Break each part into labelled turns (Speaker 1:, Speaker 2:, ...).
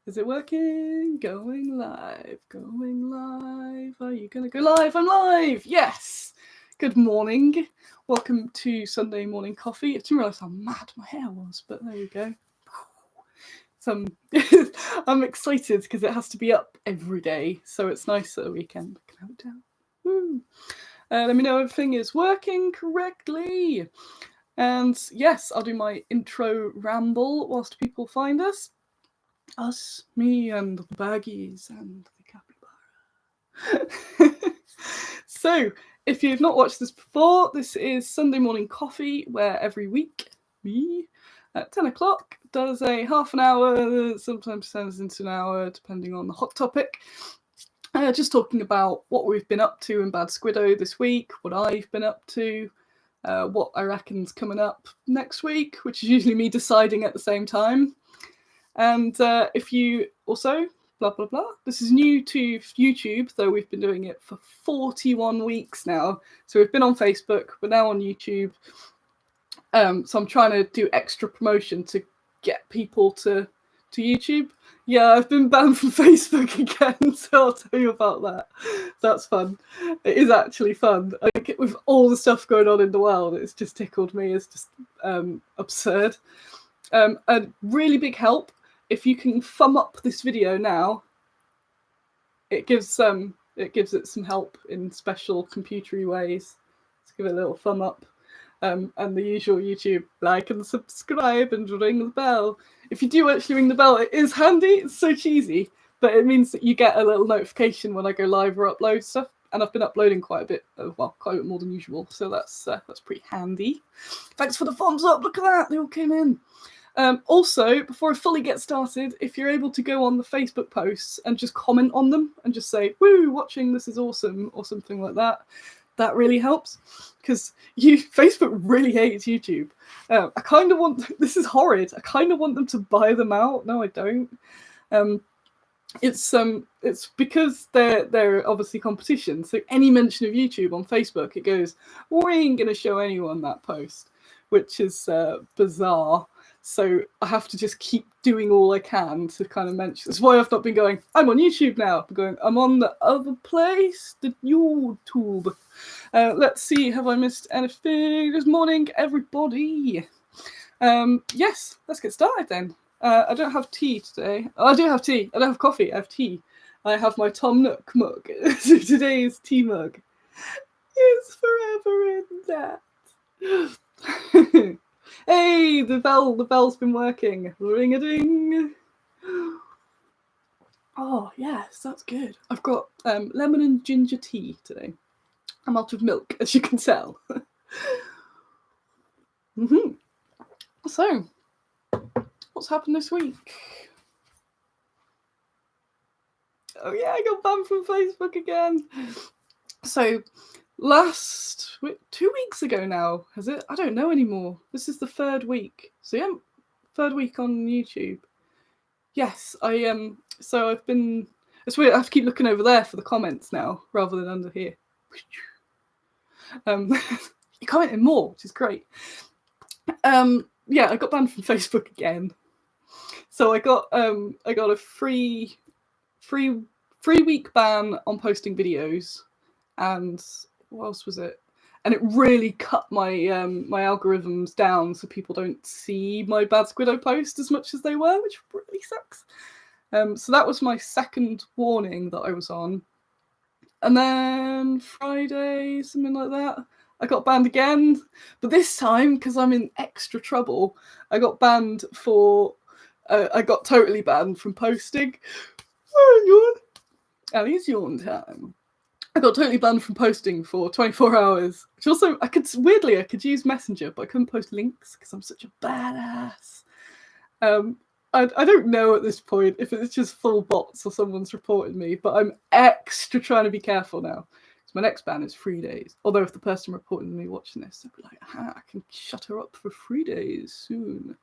Speaker 1: Is it working? Going live. Going live. Are you going to go live? I'm live. Yes. Good morning. Welcome to Sunday morning coffee. I didn't realise how mad my hair was, but there we go. I'm excited because it has to be up every day, so it's nice at the weekend. Can I have it down? Woo. Let me know everything is working correctly. And yes, I'll do my intro ramble whilst people find us. Us, me, and the baggies, and the capybara. So, if you've not watched this before, this is Sunday Morning Coffee, where every week, me, at 10 o'clock, does a half an hour, sometimes turns into an hour, depending on the hot topic. Just talking about what we've been up to in Bad Squiddo this week, what I've been up to, what I reckon's coming up next week, which is usually me deciding at the same time. And if you also, blah, blah, blah, this is new to YouTube, though we've been doing it for 41 weeks now. So we've been on Facebook, we're now on YouTube. So I'm trying to do extra promotion to get people to YouTube. Yeah, I've been banned from Facebook again, so I'll tell you about that. That's fun. It is actually fun. I think with all the stuff going on in the world, it's just tickled me. It's just absurd. A really big help, if you can thumb up this video now, it gives it some help in special computery ways. Let's give it a little thumb up. And the usual YouTube like and subscribe and ring the bell. If you do actually ring the bell, it is handy. It's so cheesy, but it means that you get a little notification when I go live or upload stuff. And I've been uploading quite a bit more than usual, so that's pretty handy. Thanks for the thumbs up. Look at that, they all came in. Also, before I fully get started, if you're able to go on the Facebook posts and just comment on them and just say, "Woo, watching, this is awesome," or something like that, that really helps. Because Facebook really hates YouTube. I kind of want, this is horrid, I kind of want them to buy them out. No, I don't. It's because they're obviously competition. So any mention of YouTube on Facebook, it goes, we ain't going to show anyone that post, which is bizarre. So I have to just keep doing all I can to kind of mention. That's why I've not been going, I'm on YouTube now. I'm going, I'm on the other place, the YouTube. Let's see, have I missed anything? Good morning, everybody. Yes, let's get started then. I don't have tea today. Oh, I do have tea. I don't have coffee, I have tea. I have my Tom Nook mug. So today's tea mug is forever in that. Hey, the bell's been working. Ring-a-ding. Oh, yes, that's good. I've got lemon and ginger tea today. I'm out of milk, as you can tell. So, what's happened this week? Oh yeah, I got banned from Facebook again. So, 2 weeks ago now, has it? I don't know anymore. This is the third week. So yeah, third week on YouTube. Yes, so I've been, it's weird, I have to keep looking over there for the comments now, rather than under here. You're commenting more, which is great. Yeah, I got banned from Facebook again. So I got a free week ban on posting videos, and what else was it? And it really cut my my algorithms down, so people don't see my Bad Squiddo post as much as they were, which really sucks. So that was my second warning that I was on. And then Friday, something like that, I got banned again. But this time, because I'm in extra trouble, I got banned for... I got totally banned from posting. Yawn. Ali's yawn time. I got totally banned from posting for 24 hours. Which also, I could use Messenger, but I couldn't post links because I'm such a badass. I don't know at this point if it's just full bots or someone's reported me, but I'm extra trying to be careful now. So my next ban is 3 days. Although if the person reporting me watching this, they'll be like, I can shut her up for 3 days soon.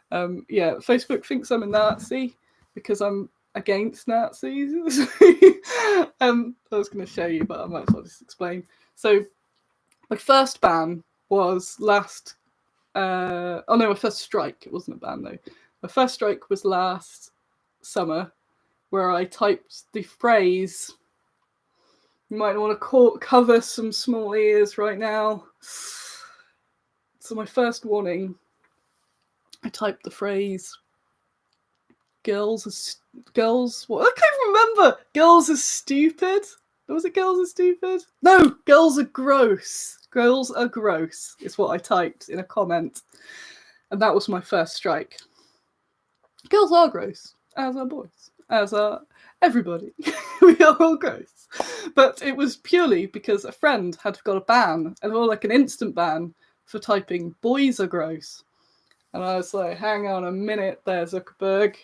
Speaker 1: Yeah, Facebook thinks I'm a Nazi because I'm against Nazis. I was going to show you, but I might as well just explain. So my first ban was my first strike. It wasn't a ban though. My first strike was last summer where I typed the phrase, you might want to cover some small ears right now. So my first warning, I typed the phrase, girls, what? I can't remember. Girls are stupid. Was it girls are stupid? No, girls are gross. Girls are gross is what I typed in a comment. And that was my first strike. Girls are gross, as are boys, as are everybody. We are all gross. But it was purely because a friend had got a ban, and all like an instant ban, for typing boys are gross. And I was like, hang on a minute there, Zuckerberg.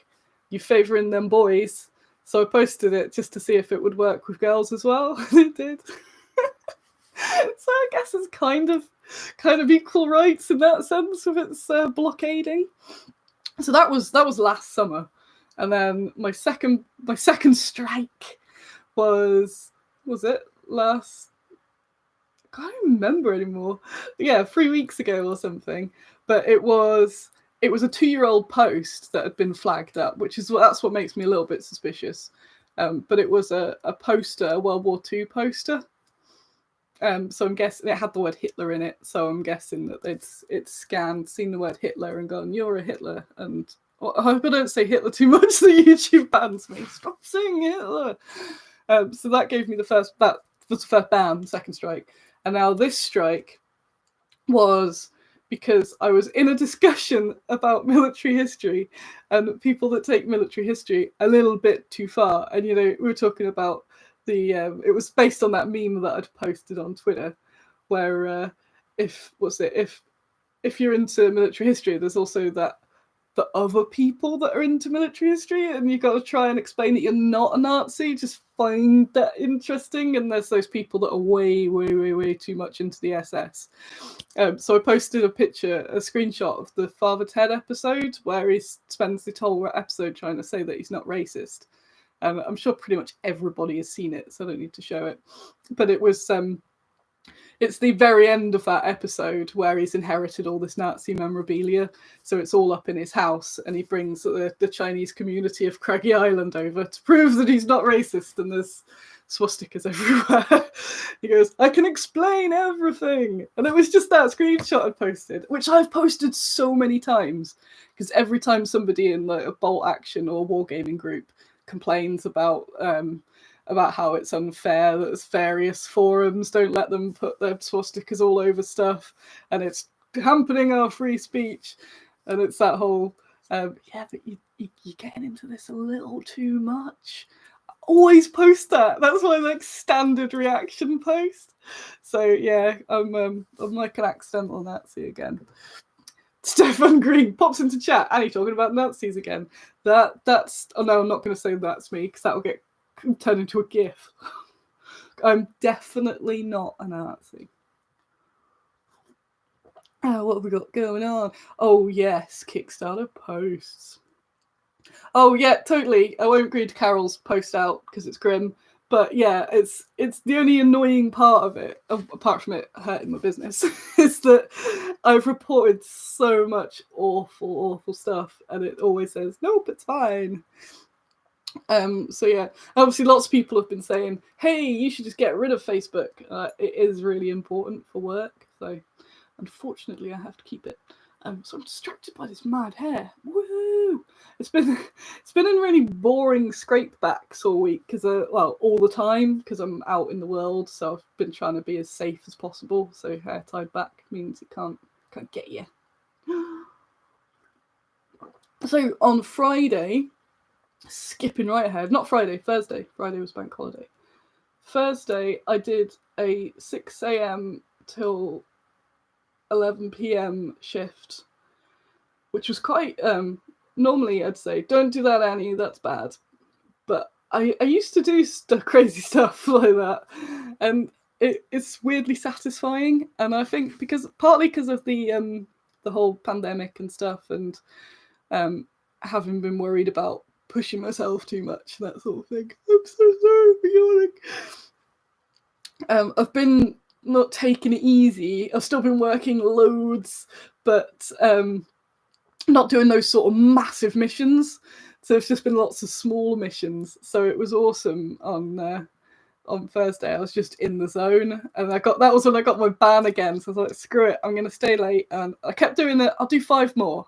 Speaker 1: You favouring them boys. So I posted it just to see if it would work with girls as well. It did. So I guess it's kind of equal rights in that sense with its blockading. So that was last summer. And then my second strike was it last, I can't remember anymore. Yeah, 3 weeks ago or something. But it was a 2-year-old post that had been flagged up, that's what makes me a little bit suspicious. But it was a poster, a World War II poster. So I'm guessing it had the word Hitler in it. So I'm guessing that it's scanned, seen the word Hitler, and gone, "You're a Hitler." And I hope I don't say Hitler too much. The YouTube bans me. Stop saying Hitler. So that gave me that was the first ban, second strike, and now this strike was because I was in a discussion about military history and people that take military history a little bit too far. And, we were talking about it was based on that meme that I'd posted on Twitter, where if you're into military history, there's also the other people that are into military history, and you got to try and explain that you're not a Nazi. Just find that interesting. And there's those people that are way, way, way, way too much into the SS. So I posted a screenshot of the Father Ted episode where he spends the whole episode trying to say that he's not racist. I'm sure pretty much everybody has seen it, so I don't need to show it. But it was it's the very end of that episode where he's inherited all this Nazi memorabilia. So it's all up in his house, and he brings the Chinese community of Craggy Island over to prove that he's not racist, and there's swastikas everywhere. He goes, "I can explain everything." And it was just that screenshot I posted, which I've posted so many times, because every time somebody in like a Bolt Action or wargaming group complains about how it's unfair that various forums don't let them put their swastikas all over stuff, and it's hampering our free speech, and it's that whole but you're getting into this a little too much. Always post that. That's my like standard reaction post. So yeah, I'm like an accidental Nazi again. Stefan Green pops into chat. Annie talking about Nazis again. That's oh no, I'm not going to say that's me, because that'll get turned into a GIF. I'm definitely not a Nazi. What have we got going on? Oh yes, Kickstarter posts. Oh yeah, totally. I won't read Carol's post out because it's grim. But yeah, it's the only annoying part of it, apart from it hurting my business, is that I've reported so much awful stuff, and it always says, "Nope, it's fine." So yeah, obviously lots of people have been saying, "Hey, you should just get rid of Facebook." It is really important for work, so unfortunately I have to keep it. So I'm distracted by this mad hair. Woo! It's been in really boring scrape backs all week, because all the time, because I'm out in the world. So I've been trying to be as safe as possible. So hair tied back means it can't get you. So on Friday, skipping right ahead, not Friday, Thursday. Friday was bank holiday. Thursday I did a 6 a.m. till 11 p.m. shift, which was quite normally I'd say, "Don't do that, Annie, that's bad." But I used to do crazy stuff like that, and it's weirdly satisfying. And I think partly because of the whole pandemic and stuff, and having been worried about pushing myself too much, that sort of thing. I'm so sorry for yawning. I've been not taking it easy. I've still been working loads, but not doing those sort of massive missions So it's just been lots of small missions. So it was awesome on Thursday. I was just in the zone, and that was when I got my ban again. So I was like, screw it, I'm gonna stay late, and I kept doing it. I'll do 5 more.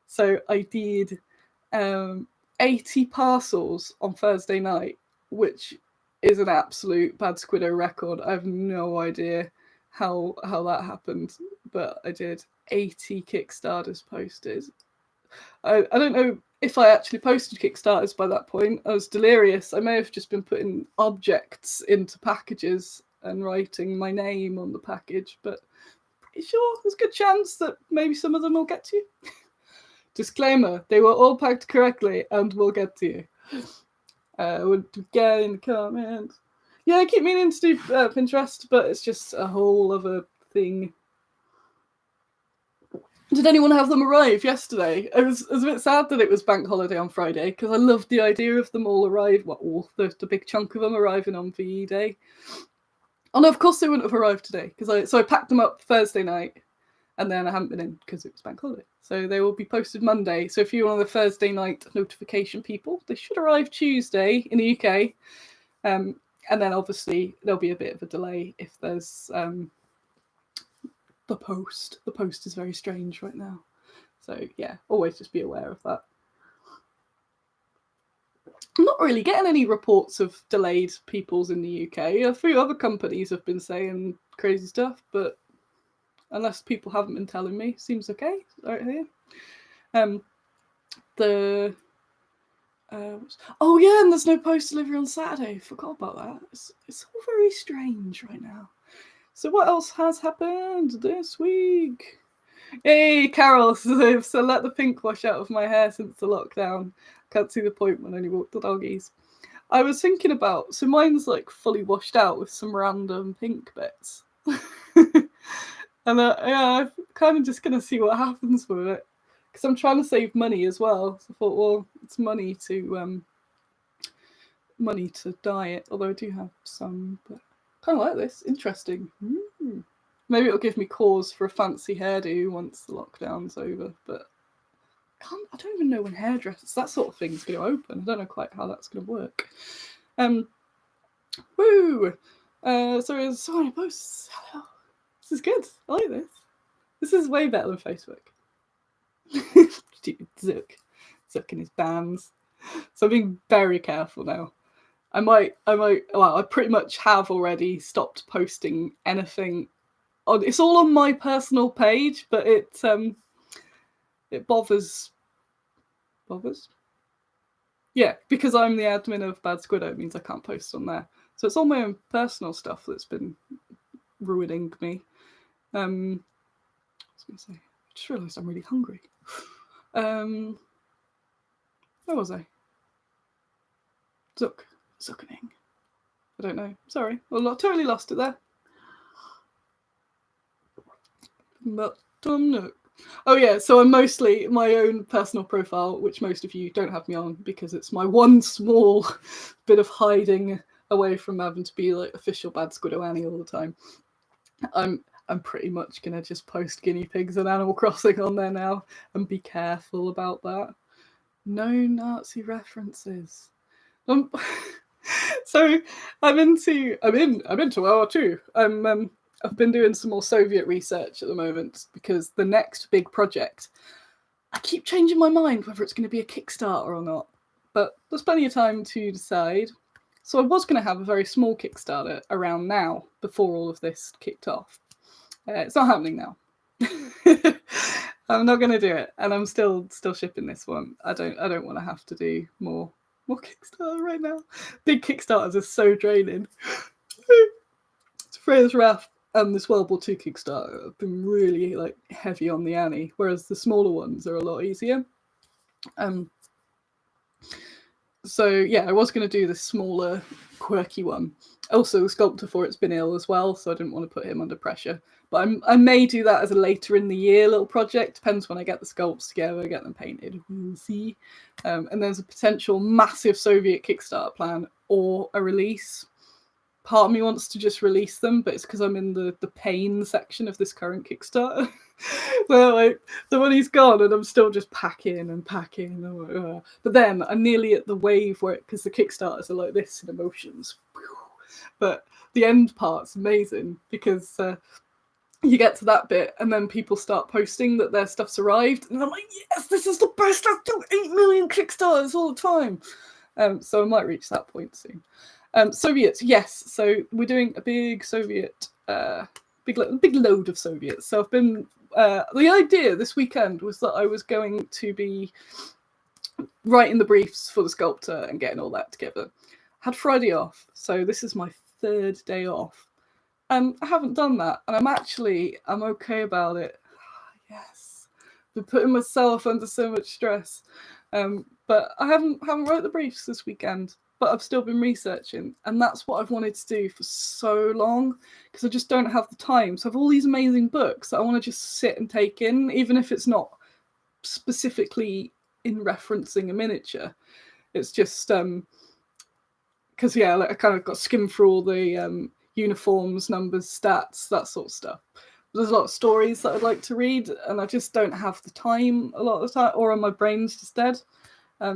Speaker 1: So I did 80 parcels on Thursday night, which is an absolute Bad Squiddo record. I have no idea how that happened, but I did. 80 Kickstarters posted. I don't know if I actually posted Kickstarters by that point. I was delirious. I may have just been putting objects into packages and writing my name on the package, but pretty sure there's a good chance that maybe some of them will get to you. Disclaimer, they were all packed correctly and will get to you. Would get in the comments. Yeah, I keep meaning to do Pinterest, but it's just a whole other thing. Did anyone have them arrive yesterday? It was a bit sad that it was bank holiday on Friday, because I loved the idea of them all arriving. Well, the big chunk of them arriving on VE Day. Oh no, of course they wouldn't have arrived today, because I packed them up Thursday night, and then I haven't been in because it was bank holiday. So they will be posted Monday. So if you're one of the Thursday night notification people, they should arrive Tuesday in the UK. And then obviously there'll be a bit of a delay if there's the post. The post is very strange right now. So yeah, always just be aware of that. I'm not really getting any reports of delayed peoples in the UK. A few other companies have been saying crazy stuff, but unless people haven't been telling me, seems okay right here. Oh yeah, and there's no post delivery on Saturday. Forgot about that. It's all very strange right now. So what else has happened this week? Hey, Carol, so let the pink wash out of my hair since the lockdown. Can't see the point when I only walk the doggies. I was thinking about, so mine's like fully washed out with some random pink bits. And I'm kind of just going to see what happens with it. Because I'm trying to save money as well. So I thought, well, it's money to dye it. Although I do have some, but I kind of like this. Interesting. Maybe it'll give me cause for a fancy hairdo once the lockdown's over. But I don't even know when hairdressers, that sort of thing's going to open. I don't know quite how that's going to work. Woo! So there's so many posts. This is good. I like this. This is way better than Facebook. Stupid Zook and his bands. So I'm being very careful now. I pretty much have already stopped posting anything. It's all on my personal page, but it bothers. Yeah, because I'm the admin of Bad Squiddo, it means I can't post on there. So it's all my own personal stuff that's been ruining me. I was going to say, I just realised I'm really hungry. Where was I? Zuckening. I don't know. Sorry. Well, I totally lost it there. But oh yeah, so I'm mostly my own personal profile, which most of you don't have me on because it's my one small bit of hiding away from having to be like official Bad Squiddo Annie all the time. I'm pretty much gonna just post guinea pigs and Animal Crossing on there now and be careful about that. No Nazi references. So I'm into World War II. I've been doing some more Soviet research at the moment because the next big project, I keep changing my mind whether it's going to be a Kickstarter or not. But there's plenty of time to decide. So I was going to have a very small Kickstarter around now before all of this kicked off. It's not happening now. I'm not going to do it, and I'm still shipping this one. I don't want to have to do more Kickstarter right now. Big Kickstarters are so draining. Freya's Wrath and this World War II Kickstarter have been really like heavy on the Annie, whereas the smaller ones are a lot easier. So yeah, I was going to do this smaller, quirky one. Also, the sculptor for it's been ill as well, so I didn't want to put him under pressure. But I may do that as a later in the year little project. Depends when I get the sculpts together, get them painted. We'll see. And there's a potential massive Soviet Kickstarter plan or a release. part of me wants to just release them, but it's because I'm in the pain section of this current Kickstarter. So like the money's gone and I'm still just packing. But then I'm nearly at the wave where, because the Kickstarters are like this in emotions. But the end part's amazing because you get to that bit and then people start posting that their stuff's arrived. And I'm like, yes, this is the best. I've done 8 million Kickstarters all the time. So I might reach that point soon. Soviets, yes. So we're doing a big Soviet, big load of Soviets. So I've been, the idea this weekend was that I was going to be writing the briefs for the sculptor and getting all that together. Had Friday off, so this is my 3rd day off. I haven't done that, and I'm okay about it. Yes, been putting myself under so much stress. But I haven't wrote the briefs this weekend, but I've still been researching, and that's what I've wanted to do for so long, because I just don't have the time. So I have all these amazing books that I want to just sit and take in, even if it's not specifically in referencing a miniature. It's just because I kind of got skimmed through all the uniforms, numbers, stats, that sort of stuff. There's a lot of stories that I'd like to read, and I just don't have the time a lot of the time, or my brain's just dead.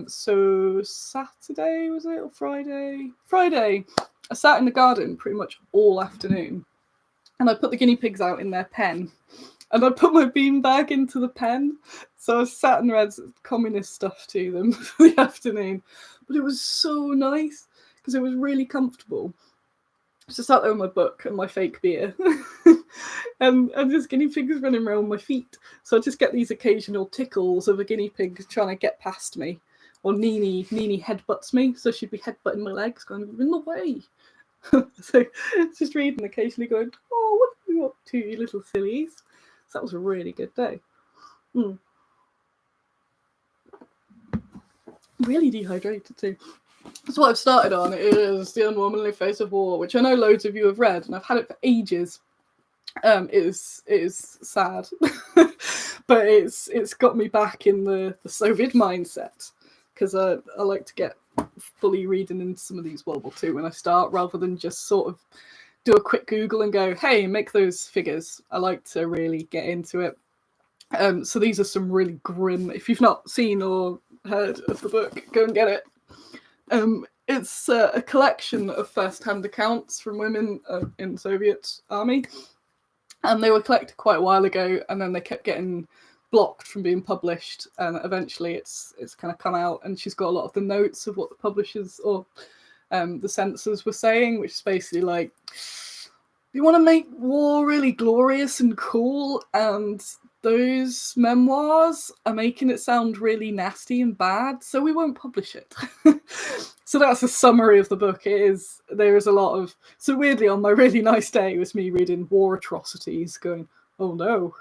Speaker 1: So Saturday, was it, or Friday? Friday, I sat in the garden pretty much all afternoon, and I put the guinea pigs out in their pen, and I put my beanbag into the pen. So I sat and read communist stuff to them for the afternoon. But it was so nice because it was really comfortable. So I sat there with my book and my fake beer, and just guinea pigs running around my feet. So I just get these occasional tickles of a guinea pig trying to get past me. Or Nini headbutts me, so she'd be headbutting my legs, going, "You're in the way." So just reading, occasionally going, "Oh, what are you up to, you little sillies?" So that was a really good day. Really dehydrated too. That's what I've started on. It is The Unwomanly Face of War, which I know loads of you have read, and I've had it for ages. It is sad, but it's got me back in the Soviet mindset, because I like to get fully reading into some of these World War II when I start, rather than just sort of do a quick Google and go, hey, make those figures. I like to really get into it. So these are some really grim, if you've not seen or heard of the book, go and get it. It's a collection of first-hand accounts from women in the Soviet army, and they were collected quite a while ago, and then they kept getting blocked from being published, and eventually it's kind of come out, and she's got a lot of the notes of what the publishers or the censors were saying, which is basically like, you want to make war really glorious and cool, and those memoirs are making it sound really nasty and bad, so we won't publish it. So that's a summary of the book. There is a lot of, so weirdly on my really nice day, it was me reading war atrocities, going, oh no,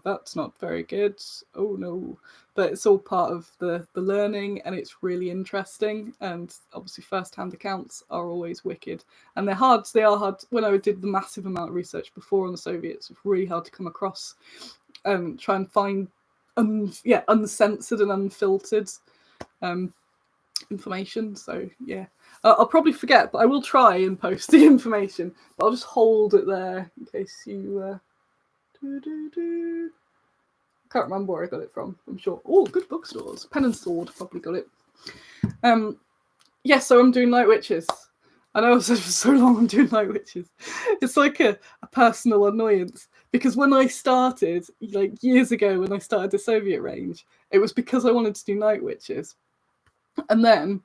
Speaker 1: that's not very good, oh no. But it's all part of the learning, and it's really interesting, and obviously first-hand accounts are always wicked, and they are hard. When I did the massive amount of research before on the Soviets, it's really hard to come across, try and find uncensored and unfiltered information. So yeah, I'll probably forget, but I will try and post the information, but I'll just hold it there in case you can't remember where I got it from. I'm sure. Oh, good bookstores. Pen and Sword probably got it. So I'm doing Night Witches. I know I've said for so long I'm doing Night Witches. It's like a personal annoyance, because when I started, like years ago when I started the Soviet range, it was because I wanted to do Night Witches. And then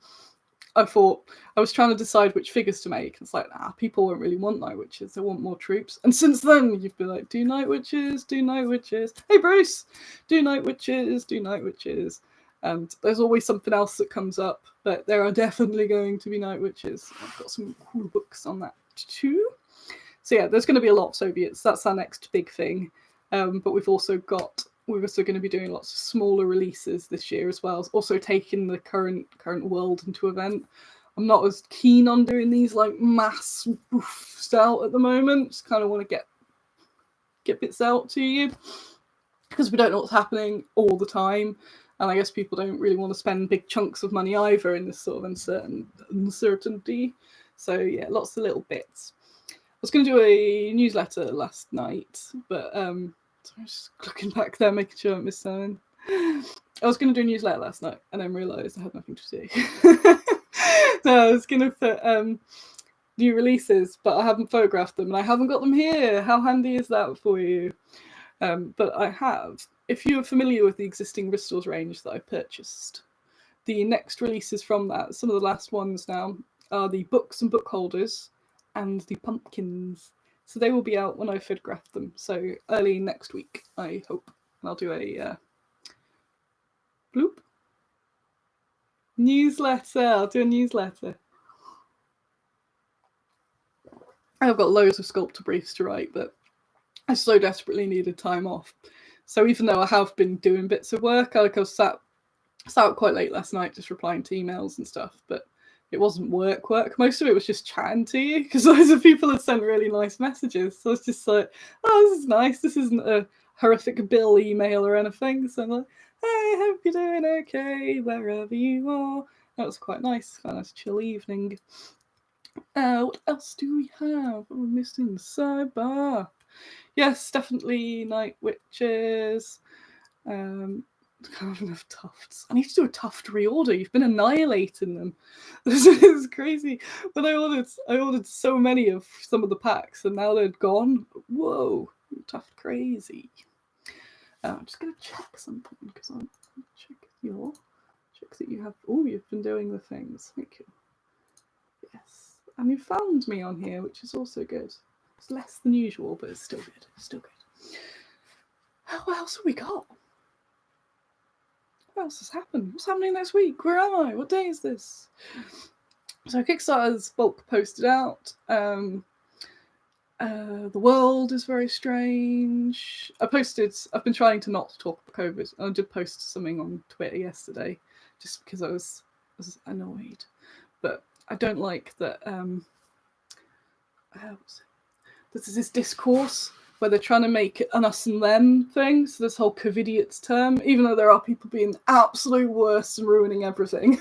Speaker 1: I thought, I was trying to decide which figures to make. It's like, people won't really want Night Witches. They want more troops. And since then, you've been like, do Night Witches, do Night Witches. Hey, Bruce, do Night Witches, do Night Witches. And there's always something else that comes up. But there are definitely going to be Night Witches. I've got some cool books on that too. So yeah, there's going to be a lot of Soviets. That's our next big thing. But we're also going to be doing lots of smaller releases this year as well. Also taking the current world into event. I'm not as keen on doing these like mass out at the moment. Just kind of want to get bits out to you, because we don't know what's happening all the time. And I guess people don't really want to spend big chunks of money either in this sort of uncertainty. So yeah, lots of little bits. I was going to do a newsletter last night, but so I'm just looking back there, making sure I missed something. I was going to do a newsletter last night and then realised I had nothing to do. No, I was going to put new releases, but I haven't photographed them and I haven't got them here. How handy is that for you? But I have. If you're familiar with the existing Bristol's range that I purchased, the next releases from that, some of the last ones now, are the books and book holders and the pumpkins. So they will be out when I photograph them. So early next week, I hope. And I'll do a bloop newsletter. I'll do a newsletter. I've got loads of sculptor briefs to write, but I so desperately needed time off. So even though I have been doing bits of work, I was sat quite late last night just replying to emails and stuff, but it wasn't work. Most of it was just chatting to you because loads of people had sent really nice messages. So it's just like, oh, this is nice. This isn't a horrific bill email or anything. So I'm like, hey, hope you're doing okay wherever you are. That was quite nice. Quite a nice chill evening. What else do we have? We're missing sidebar. Yes, definitely Night Witches. I don't have enough tufts. I need to do a tuft reorder. You've been annihilating them. This is crazy. But I ordered so many of some of the packs, and now they're gone. Whoa, tuft crazy. I'm just gonna check something because I'm check that you have. Oh, you've been doing the things. Thank you. Yes, and you found me on here, which is also good. It's less than usual, but it's still good. Still good. What else have we got? What else has happened? What's happening next week? Where am I? What day is this? So Kickstarter's bulk posted out. The world is very strange. I've been trying to not talk about COVID. I did post something on Twitter yesterday just because I was annoyed. But I don't like that there's this discourse where they're trying to make it an us and them thing. So this whole COVIDiots term, even though there are people being absolute worst and ruining everything,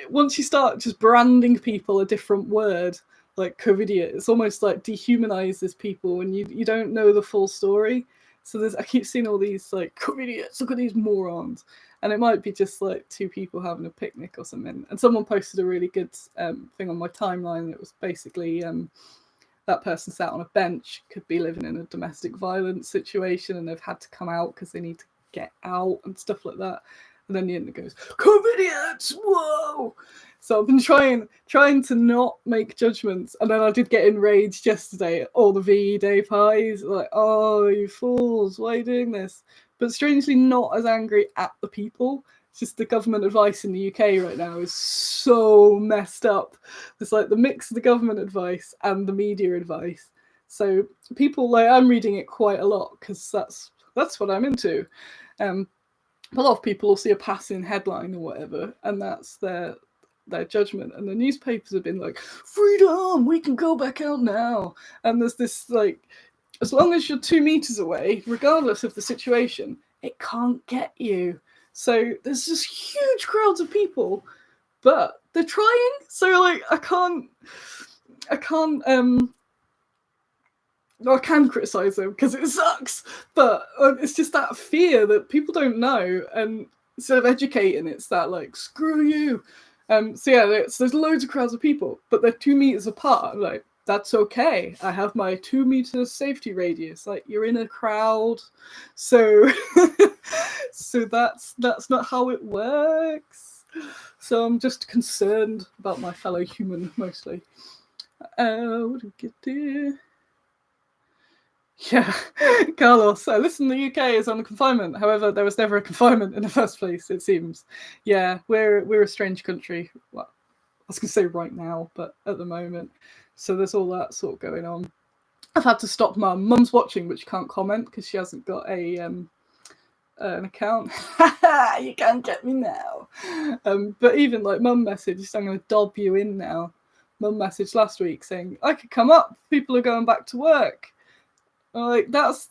Speaker 1: once you start just branding people a different word, like COVIDiot, it's almost like dehumanizes people when you don't know the full story. So I keep seeing all these like COVIDiots, look at these morons. And it might be just like two people having a picnic or something. And someone posted a really good thing on my timeline that was basically that person sat on a bench, could be living in a domestic violence situation, and they've had to come out because they need to get out and stuff like that. And then the end it goes, COVIDiots, whoa! So I've been trying to not make judgments. And then I did get enraged yesterday at all the VE Day pies. Like, oh, you fools, why are you doing this? But strangely not as angry at the people. It's just the government advice in the UK right now is so messed up. It's like the mix of the government advice and the media advice. So people, like, I'm reading it quite a lot because that's what I'm into. A lot of people will see a passing headline or whatever, and that's their judgment. And the newspapers have been like, freedom, we can go back out now. And there's this like, as long as you're 2 meters away, regardless of the situation, it can't get you. So there's just huge crowds of people, but they're trying. So like, I can criticize them because it sucks, but it's just that fear that people don't know, and instead of educating, it's that like, screw you. So yeah, there's loads of crowds of people, but they're 2 meters apart. Like, that's okay. I have my 2 meters safety radius. Like, you're in a crowd, so so that's not how it works. So I'm just concerned about my fellow human mostly. What did we get there? Yeah, Carlos. Listen, the UK is on confinement. However, there was never a confinement in the first place, it seems. Yeah, we're a strange country. Well, I was going to say right now, but at the moment. So there's all that sort of going on. I've had to stop Mum. Mum's watching, but she can't comment because she hasn't got an account. You can't get me now. But even like Mum messaged, I'm going to dob you in now. Mum messaged last week saying, I could come up. People are going back to work. Like, that's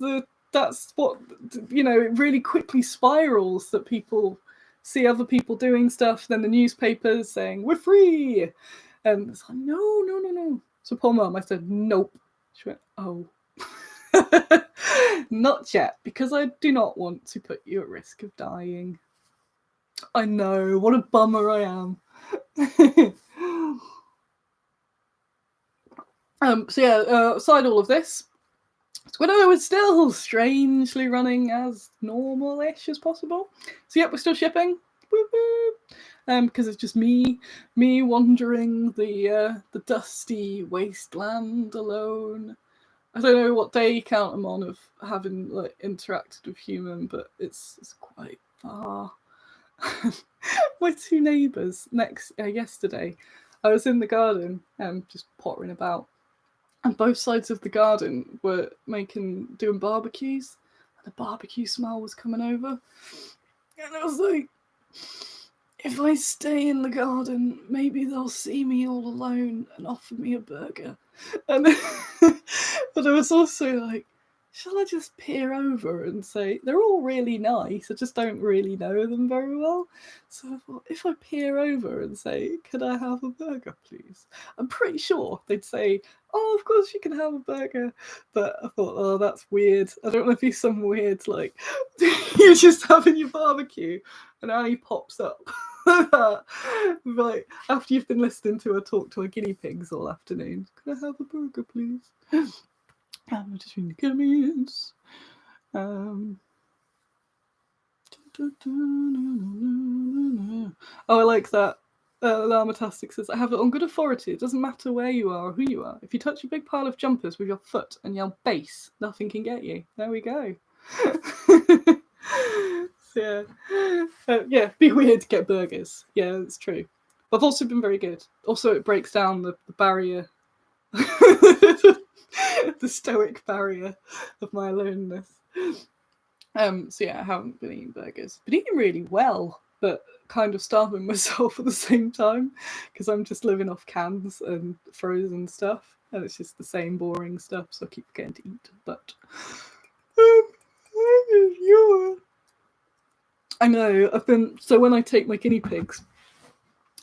Speaker 1: what, you know, it really quickly spirals that people see other people doing stuff, then the newspapers saying, we're free. And it's like, no. So poor mum, I said, nope. She went, oh. Not yet, because I do not want to put you at risk of dying. I know, what a bummer I am. So yeah, aside all of this, Twitter is still strangely running as normal-ish as possible. So yep, we're still shipping. Because it's just me wandering the dusty wasteland alone. I don't know what day count I'm on of having like interacted with human, but it's quite far. My two neighbours yesterday, I was in the garden just pottering about, and both sides of the garden were doing barbecues, and the barbecue smell was coming over, and I was like, if I stay in the garden, maybe they'll see me all alone and offer me a burger. And but I was also like, shall I just peer over and say, they're all really nice, I just don't really know them very well. So I thought, if I peer over and say, could I have a burger, please? I'm pretty sure they'd say, oh, of course you can have a burger. But I thought, oh, that's weird. I don't want to be some weird, like, you're just having your barbecue and Annie pops up. Like, after you've been listening to her talk to her guinea pigs all afternoon, could I have a burger, please? I'm just reading the comments. Oh, I like that. Llamatastic says, I have it on good authority. It doesn't matter where you are or who you are. If you touch a big pile of jumpers with your foot and yell base, nothing can get you. There we go. So, yeah, be weird to get burgers. Yeah, it's true. But I've also been very good. Also, it breaks down the barrier. The stoic barrier of my aloneness. So yeah, I haven't been eating burgers. Been eating really well, but kind of starving myself at the same time, because I'm just living off cans and frozen stuff, and it's just the same boring stuff, so I keep getting to eat. But I know, so when I take my guinea pigs,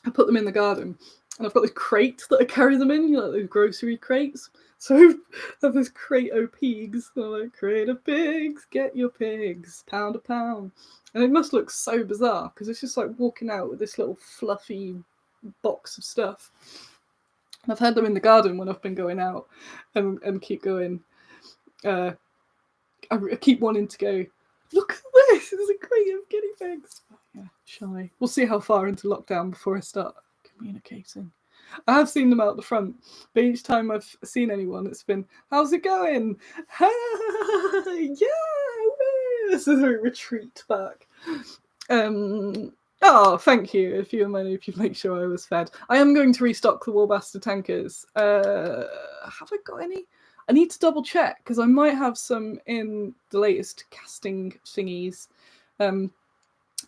Speaker 1: I put them in the garden, and I've got this crate that I carry them in, like those grocery crates. So I have this crate of pigs. I'm like, crate of pigs, get your pigs, pound a pound. And it must look so bizarre, because it's just like walking out with this little fluffy box of stuff. And I've had them in the garden when I've been going out, and keep going. I keep wanting to go, look at this, it's a crate of guinea pigs. But yeah, shy. We'll see how far into lockdown before I start communicating. I have seen them out the front, but each time I've seen anyone, it's been, how's it going? Yeah, so they retreat back. Oh, thank you. If you make sure I was fed. I am going to restock the Warbastard tankers. Have I got any? I need to double check, because I might have some in the latest casting thingies.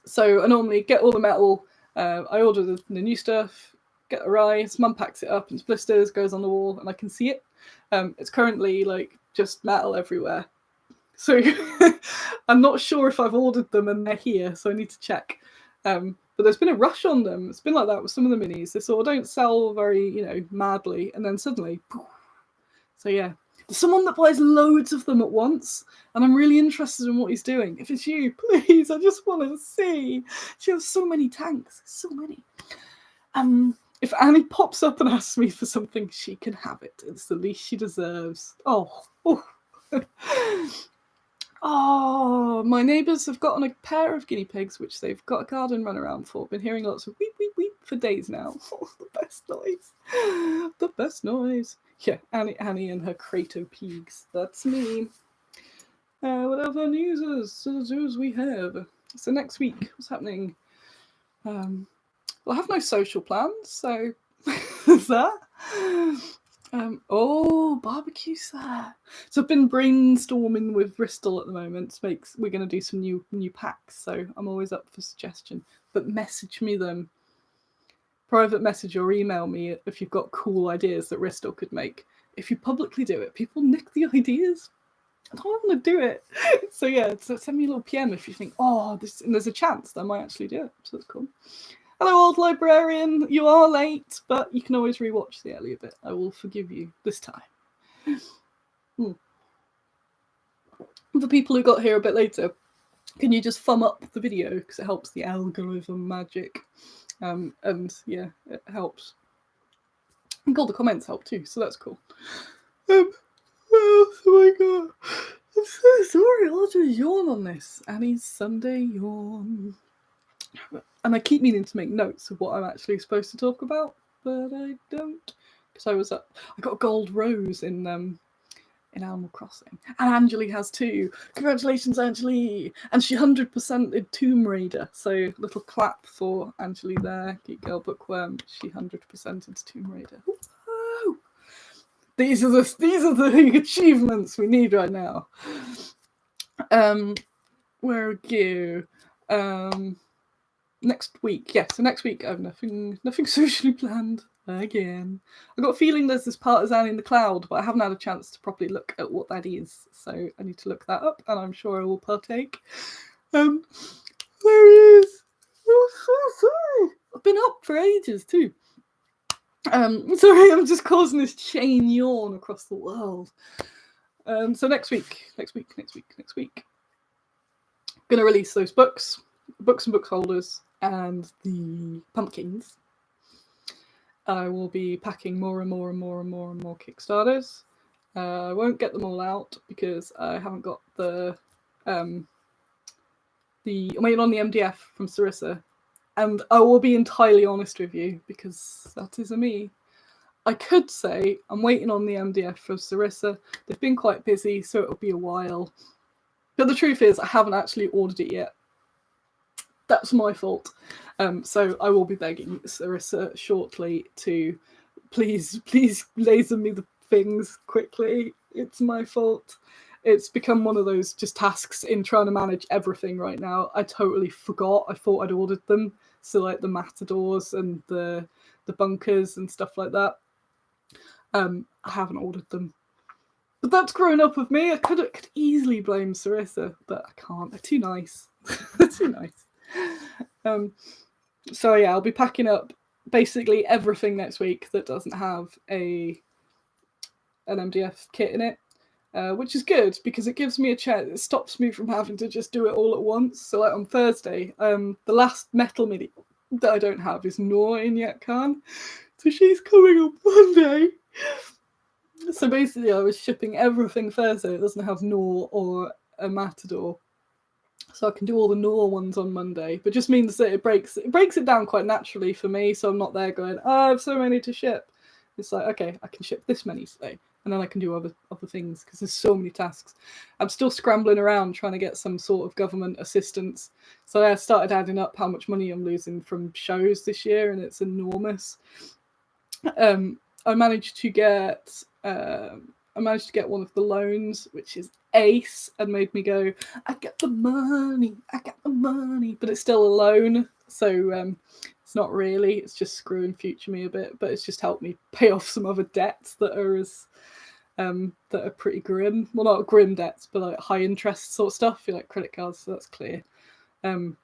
Speaker 1: So I normally get all the metal. I order the new stuff. Get a rise, mum packs it up into blisters, goes on the wall, and I can see it. It's currently like just metal everywhere. So I'm not sure if I've ordered them and they're here, so I need to check. But there's been a rush on them. It's been like that with some of the minis. They sort of don't sell very, madly, and then suddenly, poof. So yeah, there's someone that buys loads of them at once, and I'm really interested in what he's doing. If it's you, please, I just want to see. She has so many tanks, so many. If Annie pops up and asks me for something, she can have it. It's the least she deserves. Oh. Oh, my neighbours have gotten a pair of guinea pigs, which they've got a garden run around for. Been hearing lots of weep, weep, weep for days now. Oh, the best noise. The best noise. Yeah, Annie and her crate of pigs. That's me. What other news we have? So next week, what's happening? Well, I have no social plans, so is that? Barbecue's there. So I've been brainstorming with Bristol at the moment. We're going to do some new packs, so I'm always up for suggestion. But message me them. Private message or email me if you've got cool ideas that Bristol could make. If you publicly do it, people nick the ideas. I don't want to do it. So yeah, so send me a little PM if you think, and there's a chance that I might actually do it. So that's cool. Hello, old librarian. You are late, but you can always rewatch the earlier bit. I will forgive you this time. For people who got here a bit later, can you just thumb up the video because it helps the algorithm magic, and yeah, it helps. And all the comments help too, so that's cool. Oh my god, I'm so sorry. I'll just yawn on this. Annie's Sunday yawn. And I keep meaning to make notes of what I'm actually supposed to talk about, but I don't, because I got a gold rose in Animal Crossing, and Angeli has too. Congratulations, Angeli! And she 100%ed Tomb Raider, so little clap for Angeli there. Geek Girl Bookworm, she 100%ed Tomb Raider. Woo! These are the achievements we need right now. Where are you? Next week, yeah. So next week I have nothing socially planned again. I got a feeling there's this partisan in the cloud, but I haven't had a chance to properly look at what that is. So I need to look that up, and I'm sure I will partake. There he is. I'm so sorry. I've been up for ages too. Sorry, I'm just causing this chain yawn across the world. So next week. I'm gonna release those books and book holders, and the pumpkins. I will be packing more and more Kickstarters. I won't get them all out because I haven't got I'm waiting on the MDF from Sarissa, and I will be entirely honest with you because that is me. I could say I'm waiting on the MDF from Sarissa. They've been quite busy, so it'll be a while. But the truth is, I haven't actually ordered it yet. That's my fault. So I will be begging Sarissa shortly to please laser me the things quickly. It's my fault. It's become one of those just tasks in trying to manage everything right now. I totally forgot. I thought I'd ordered them. So like the matadors and the bunkers and stuff like that. I haven't ordered them. But that's grown up with me. I could easily blame Sarissa, but I can't. They're too nice. They're too nice. So yeah, I'll be packing up basically everything next week that doesn't have an MDF kit in it, which is good because it gives me a chance. It stops me from having to just do it all at once. So like on Thursday, the last metal mini that I don't have is Noor in Yet Khan, so she's coming on Monday. So basically, I was shipping everything Thursday. It doesn't have Noor or a matador. So I can do all the Noor ones on Monday, but just means that it breaks it down quite naturally for me. So I'm not there going, I have so many to ship. It's like, okay, I can ship this many today, and then I can do other things because there's so many tasks. I'm still scrambling around trying to get some sort of government assistance. So I started adding up how much money I'm losing from shows this year, and it's enormous. I managed to get one of the loans, which is ace, and made me go, I got the money, but it's still a loan, so it's not really, it's just screwing future me a bit, but it's just helped me pay off some other debts that are pretty grim. Well, not grim debts, but like high interest sort of stuff, like credit cards, so that's clear. So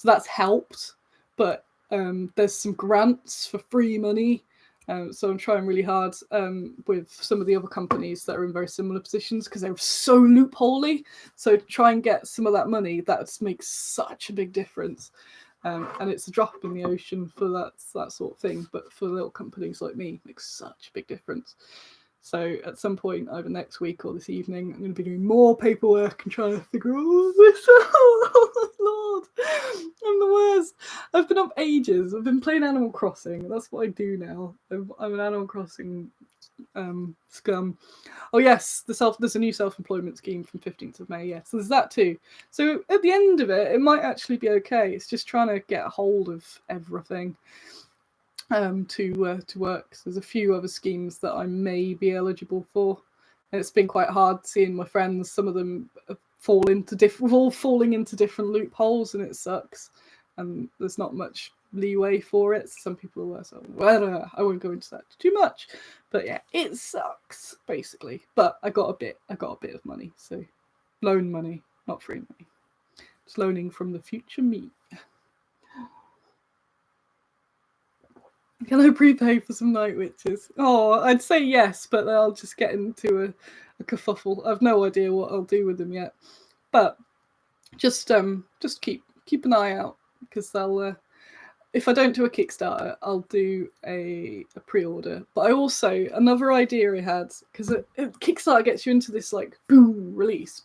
Speaker 1: that's helped, but there's some grants for free money. So I'm trying really hard with some of the other companies that are in very similar positions because they're so loopholey. So try and get some of that money, that makes such a big difference. And it's a drop in the ocean for that sort of thing. But for little companies like me, it makes such a big difference. So at some point, either next week or this evening, I'm going to be doing more paperwork and trying to figure all this out. Oh, Lord, I'm the worst. I've been up ages. I've been playing Animal Crossing. That's what I do now. I'm an Animal Crossing scum. Oh yes, there's a new self-employment scheme from 15th of May. Yeah, so there's that too. So at the end of it, it might actually be okay. It's just trying to get a hold of everything. To work. So there's a few other schemes that I may be eligible for. And it's been quite hard seeing my friends. Some of them falling into different loopholes, and it sucks. And there's not much leeway for it. Some people are worse. Well, I won't go into that too much. But yeah, it sucks basically. But I got a bit of money. So loan money, not free money. It's loaning from the future me. Can I prepay for some night witches? Oh, I'd say yes, but then I'll just get into a kerfuffle. I've no idea what I'll do with them yet. But just keep an eye out, because I'll if I don't do a Kickstarter, I'll do a pre-order. But I also, another idea I had, because Kickstarter gets you into this like boom release.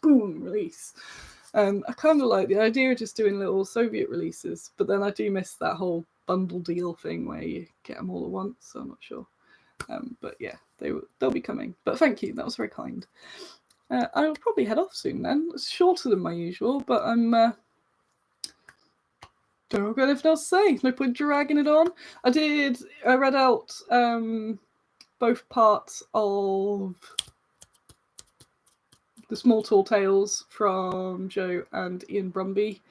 Speaker 1: And I kind of like the idea of just doing little Soviet releases, but then I do miss that whole bundle deal thing where you get them all at once, so I'm not sure. But yeah, they'll be coming. But thank you, that was very kind. I'll probably head off soon then. It's shorter than my usual, but I'm don't have anything else to say. No point dragging it on. I read out both parts of the Small Tall Tales from Joe and Ian Brumby.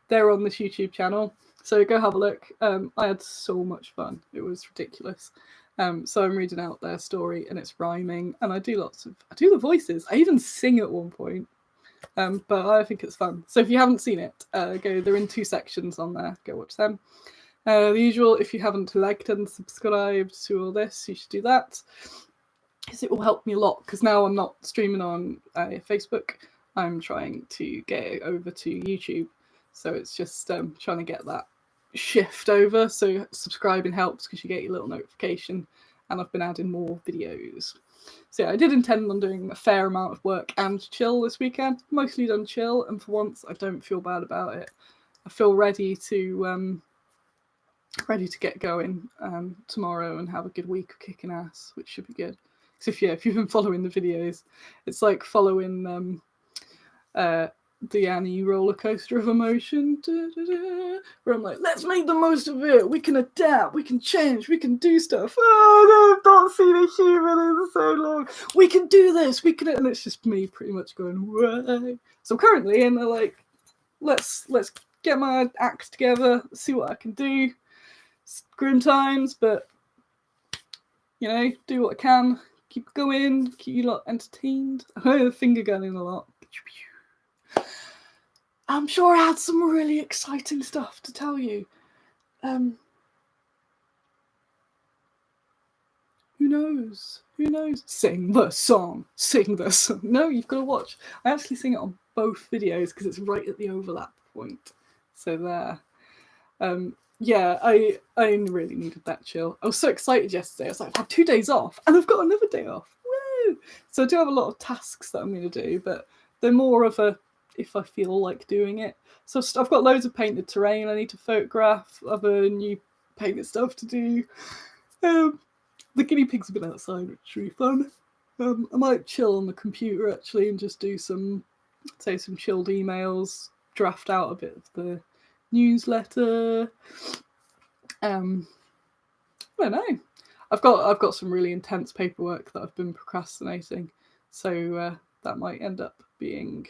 Speaker 1: They're on this YouTube channel, so go have a look. I had so much fun. It was ridiculous. So I'm reading out their story, and it's rhyming, and I do the voices. I even sing at one point. But I think it's fun. So if you haven't seen it, they're in 2 sections on there. Go watch them. The usual, if you haven't liked and subscribed to all this, you should do that, because it will help me a lot. Because now I'm not streaming on Facebook. I'm trying to get it over to YouTube. So it's just trying to get that shift over. So subscribing helps, because you get your little notification. And I've been adding more videos. So yeah, I did intend on doing a fair amount of work and chill this weekend. Mostly done chill, and for once I don't feel bad about it. I feel ready to get going tomorrow and have a good week of kicking ass, which should be good. Because if you've been following the videos, it's like following the Annie roller coaster of emotion, where I'm like, let's make the most of it. We can adapt, we can change, we can do stuff. Oh, I've not seen a human in so long. We can do this. We can, and it's just me pretty much going, why? So currently in the like, let's get my act together, see what I can do. It's grim times, but do what I can. Keep going, keep you lot entertained. I heard the finger gunning a lot. I'm sure I had some really exciting stuff to tell you. Who knows? Sing the song. No, you've got to watch. I actually sing it on both videos because it's right at the overlap point. So there. Yeah, I really needed that chill. I was so excited yesterday. I was like, I've had 2 days off and I've got another day off. Woo! So I do have a lot of tasks that I'm going to do, but they're more of a if I feel like doing it. So I've got loads of painted terrain I need to photograph, other new painted stuff to do. The guinea pigs have been outside, which is really fun. I might chill on the computer actually and just do some chilled emails, draft out a bit of the newsletter. I don't know. I've got some really intense paperwork that I've been procrastinating, so that might end up being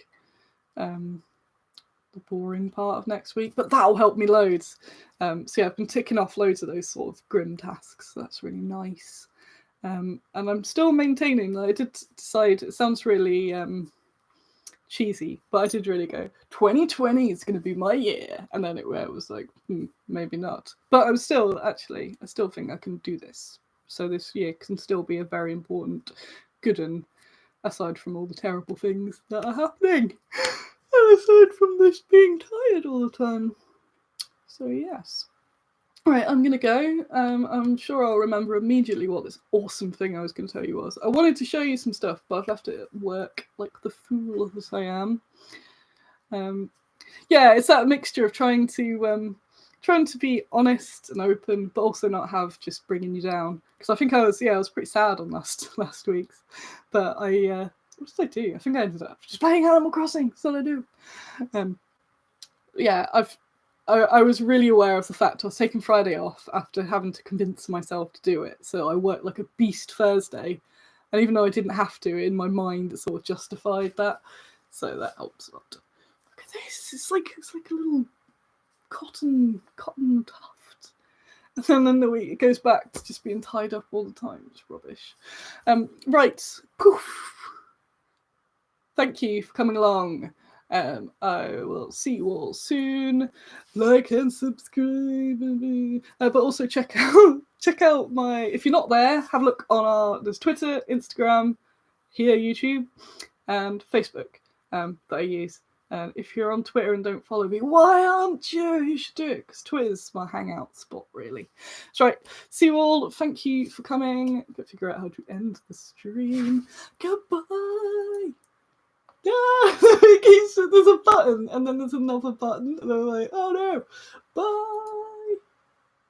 Speaker 1: the boring part of next week, but that'll help me loads. So yeah, I've been ticking off loads of those sort of grim tasks. So that's really nice. And I'm still maintaining. I did decide, it sounds really cheesy, but I did really go, 2020 is going to be my year. And then it was like, maybe not. But I still think I can do this. So this year can still be a very important good one, aside from all the terrible things that are happening. And aside from this being tired all the time. So yes. Alright, I'm going to go. I'm sure I'll remember immediately what this awesome thing I was going to tell you was. I wanted to show you some stuff, but I've left it at work like the fool that I am. Yeah, it's that mixture of trying to be honest and open, but also not have just bringing you down. Because I think I was pretty sad on last week's. But what did I do? I think I ended up just playing Animal Crossing. That's all I do. Yeah, I was really aware of the fact I was taking Friday off after having to convince myself to do it. So I worked like a beast Thursday. And even though I didn't have to, in my mind, it sort of justified that. So that helps a lot. Look at this. It's like a little cotton tuft. And then the week it goes back to just being tied up all the time. It's rubbish. Right. Poof. Thank you for coming along. I will see you all soon. Like and subscribe, but also check out my. If you're not there, have a look on there's Twitter, Instagram, here YouTube, and Facebook that I use. And if you're on Twitter and don't follow me, why aren't you? You should do it, because Twitter's my hangout spot, really. That's right. See you all. Thank you for coming. I've got to figure out how to end the stream. Goodbye. Yeah, there's a button, and then there's another button, and I'm like, oh no. Bye.